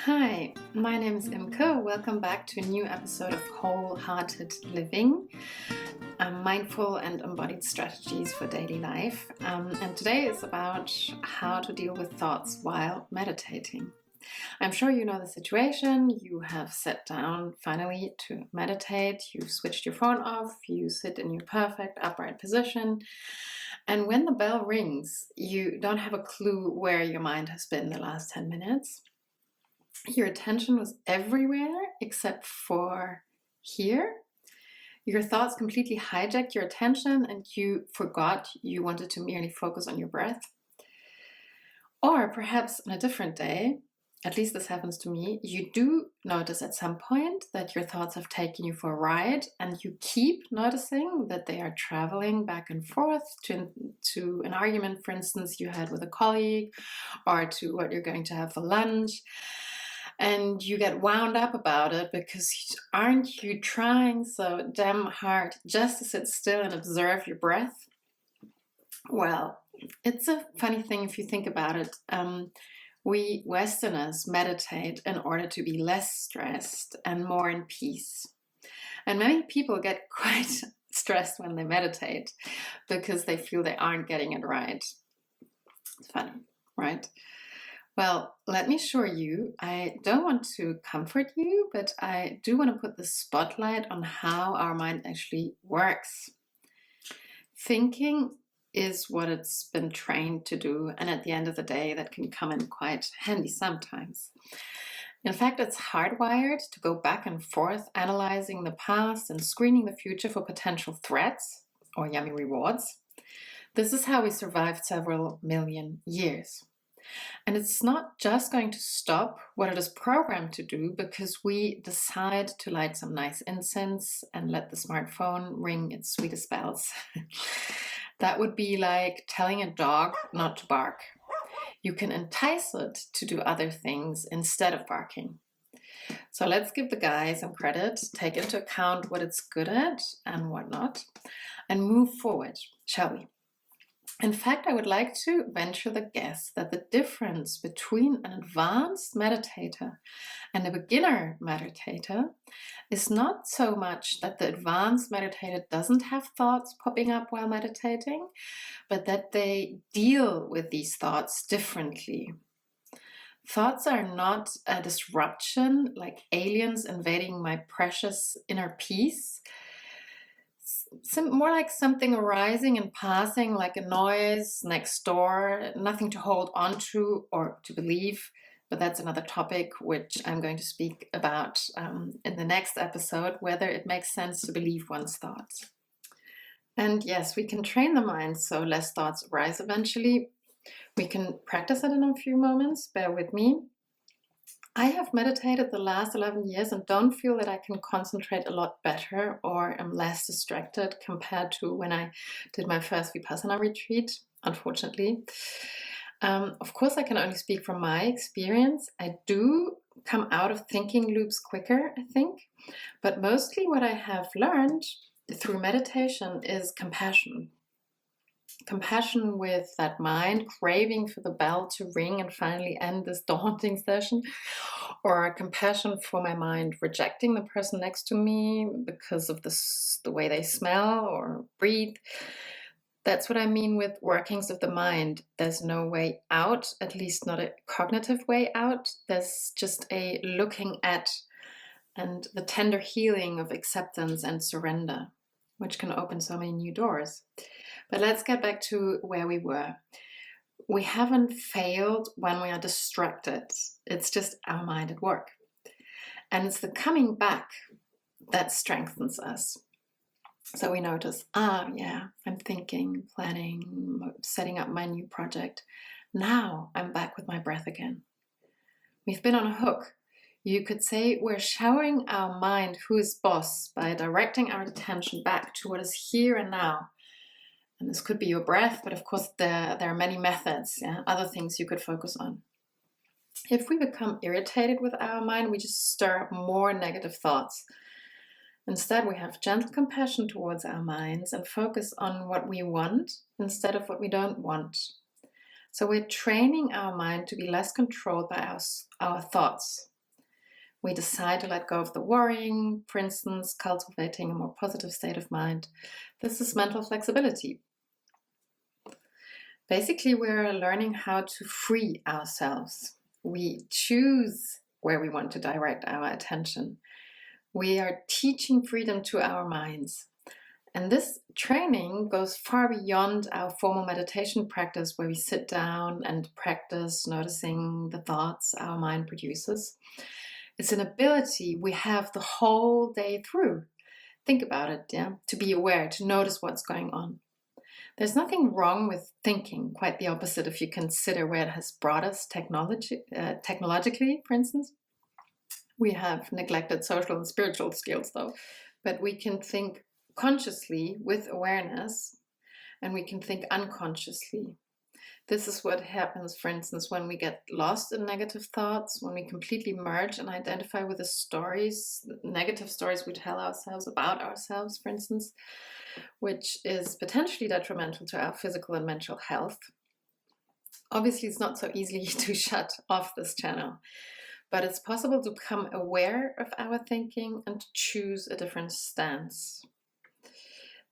Hi, my name is Imke. Welcome back to a new episode of Wholehearted Living, mindful and embodied strategies for daily life. And today is about how to deal with thoughts while meditating. I'm sure you know the situation. You have sat down finally to meditate. You've switched your phone off. You sit in your perfect upright position. And when the bell rings, you don't have a clue where your mind has been the last 10 minutes. Your attention was everywhere except for here. Your thoughts completely hijacked your attention and you forgot you wanted to merely focus on your breath. Or perhaps on a different day, at least this happens to me, you do notice at some point that your thoughts have taken you for a ride and you keep noticing that they are traveling back and forth to an argument, for instance, you had with a colleague, or to what you're going to have for lunch. And you get wound up about it because aren't you trying so damn hard just to sit still and observe your breath? Well, it's a funny thing if you think about it. We Westerners meditate in order to be less stressed and more in peace. And many people get quite stressed when they meditate because they feel they aren't getting it right. It's funny, right? Well, let me assure you, I don't want to comfort you, but I do want to put the spotlight on how our mind actually works. Thinking is what it's been trained to do, and at the end of the day, that can come in quite handy sometimes. In fact, it's hardwired to go back and forth, analyzing the past and screening the future for potential threats or yummy rewards. This is how we survived several million years. And it's not just going to stop what it is programmed to do because we decide to light some nice incense and let the smartphone ring its sweetest bells. That would be like telling a dog not to bark. You can entice it to do other things instead of barking. So let's give the guy some credit, take into account what it's good at and what not, and move forward, shall we? In fact, I would like to venture the guess that the difference between an advanced meditator and a beginner meditator is not so much that the advanced meditator doesn't have thoughts popping up while meditating, but that they deal with these thoughts differently. Thoughts are not a disruption like aliens invading my precious inner peace. More like something arising and passing, like a noise next door, nothing to hold on to or to believe. But that's another topic which I'm going to speak about in the next episode, whether it makes sense to believe one's thoughts. And yes, we can train the mind so less thoughts arise eventually. We can practice it in a few moments, bear with me. I have meditated the last 11 years and don't feel that I can concentrate a lot better or am less distracted compared to when I did my first Vipassana retreat, unfortunately. Of course, I can only speak from my experience. I do come out of thinking loops quicker, I think. But mostly what I have learned through meditation is compassion. Compassion with that mind craving for the bell to ring and finally end this daunting session, or compassion for my mind rejecting the person next to me because of the way they smell or breathe. That's what I mean with workings of the mind. There's no way out, at least not a cognitive way out. There's just a looking at and the tender healing of acceptance and surrender, which can open so many new doors. But let's get back to where we were. We haven't failed when we are distracted. It's just our mind at work. And it's the coming back that strengthens us. So we notice, yeah, I'm thinking, planning, setting up my new project. Now I'm back with my breath again. We've been on a hook. You could say we're showering our mind who is boss by directing our attention back to what is here and now. And this could be your breath, but of course there are many methods, other things you could focus on. If we become irritated with our mind, we just stir up more negative thoughts. Instead, we have gentle compassion towards our minds and focus on what we want instead of what we don't want. So we're training our mind to be less controlled by our thoughts. We decide to let go of the worrying, for instance, cultivating a more positive state of mind. This is mental flexibility. Basically, we're learning how to free ourselves. We choose where we want to direct our attention. We are teaching freedom to our minds. And this training goes far beyond our formal meditation practice, where we sit down and practice noticing the thoughts our mind produces. It's an ability we have the whole day through. Think about it, yeah? To be aware, to notice what's going on. There's nothing wrong with thinking, quite the opposite if you consider where it has brought us technologically, for instance. We have neglected social and spiritual skills though, but we can think consciously with awareness, and we can think unconsciously. This is what happens, for instance, when we get lost in negative thoughts, when we completely merge and identify with the stories, negative stories we tell ourselves about ourselves, for instance, which is potentially detrimental to our physical and mental health. Obviously, it's not so easy to shut off this channel, but it's possible to become aware of our thinking and to choose a different stance.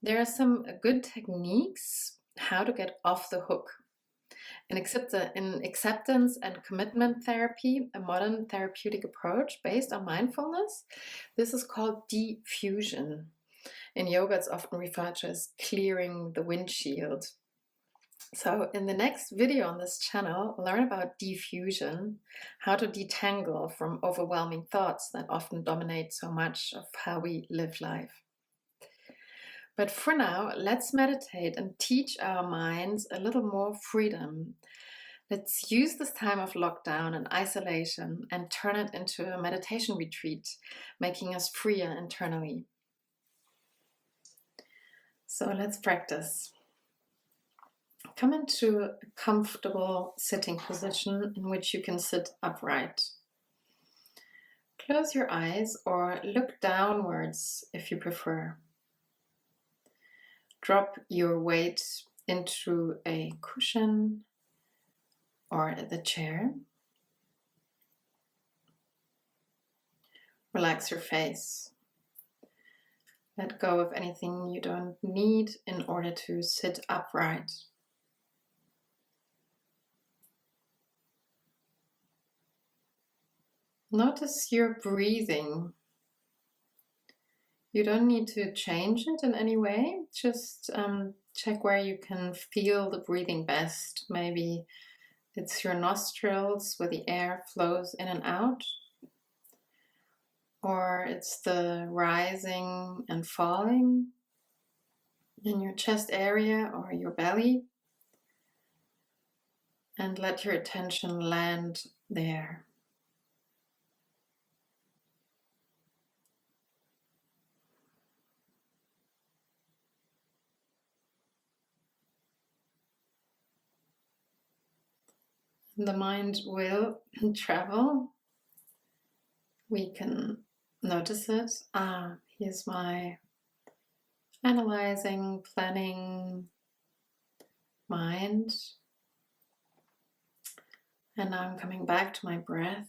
There are some good techniques how to get off the hook. In acceptance and commitment therapy, a modern therapeutic approach based on mindfulness, this is called diffusion. In yoga, it's often referred to as clearing the windshield. So in the next video on this channel, learn about diffusion, how to detangle from overwhelming thoughts that often dominate so much of how we live life. But for now, let's meditate and teach our minds a little more freedom. Let's use this time of lockdown and isolation and turn it into a meditation retreat, making us freer internally. So let's practice. Come into a comfortable sitting position in which you can sit upright. Close your eyes or look downwards if you prefer. Drop your weight into a cushion or the chair. Relax your face. Let go of anything you don't need in order to sit upright. Notice your breathing. You don't need to change it in any way. Just check where you can feel the breathing best. Maybe it's your nostrils where the air flows in and out. Or it's the rising and falling in your chest area or your belly. And let your attention land there. The mind will travel. We can notice it. Here's my analyzing, planning mind. And now I'm coming back to my breath.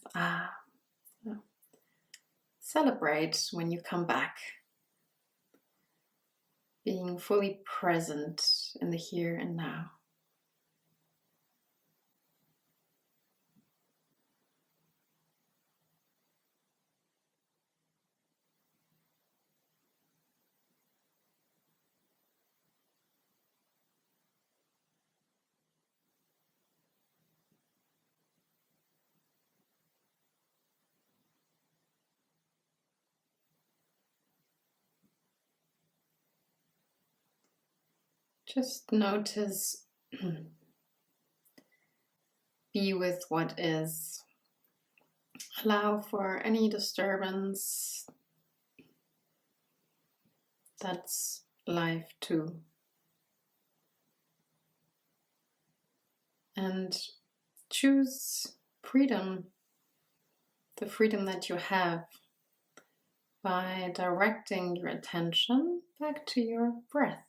Celebrate when you come back. Being fully present in the here and now. Just notice, be with what is. Allow for any disturbance. That's life too. And choose freedom, the freedom that you have, by directing your attention back to your breath.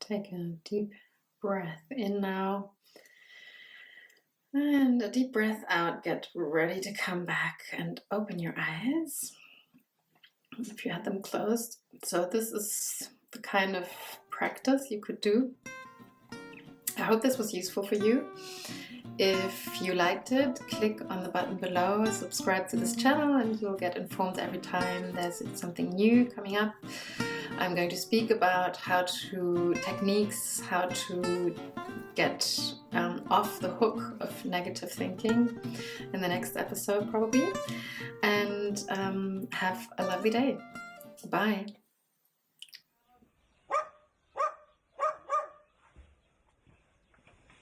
Take a deep breath in now. And a deep breath out. Get ready to come back and open your eyes if you had them closed. So this is the kind of practice you could do. I hope this was useful for you. If you liked it, click on the button below, subscribe to this channel, and you'll get informed every time there's something new coming up. I'm going to speak about techniques, how to get off the hook of negative thinking in the next episode probably. And have a lovely day. Bye.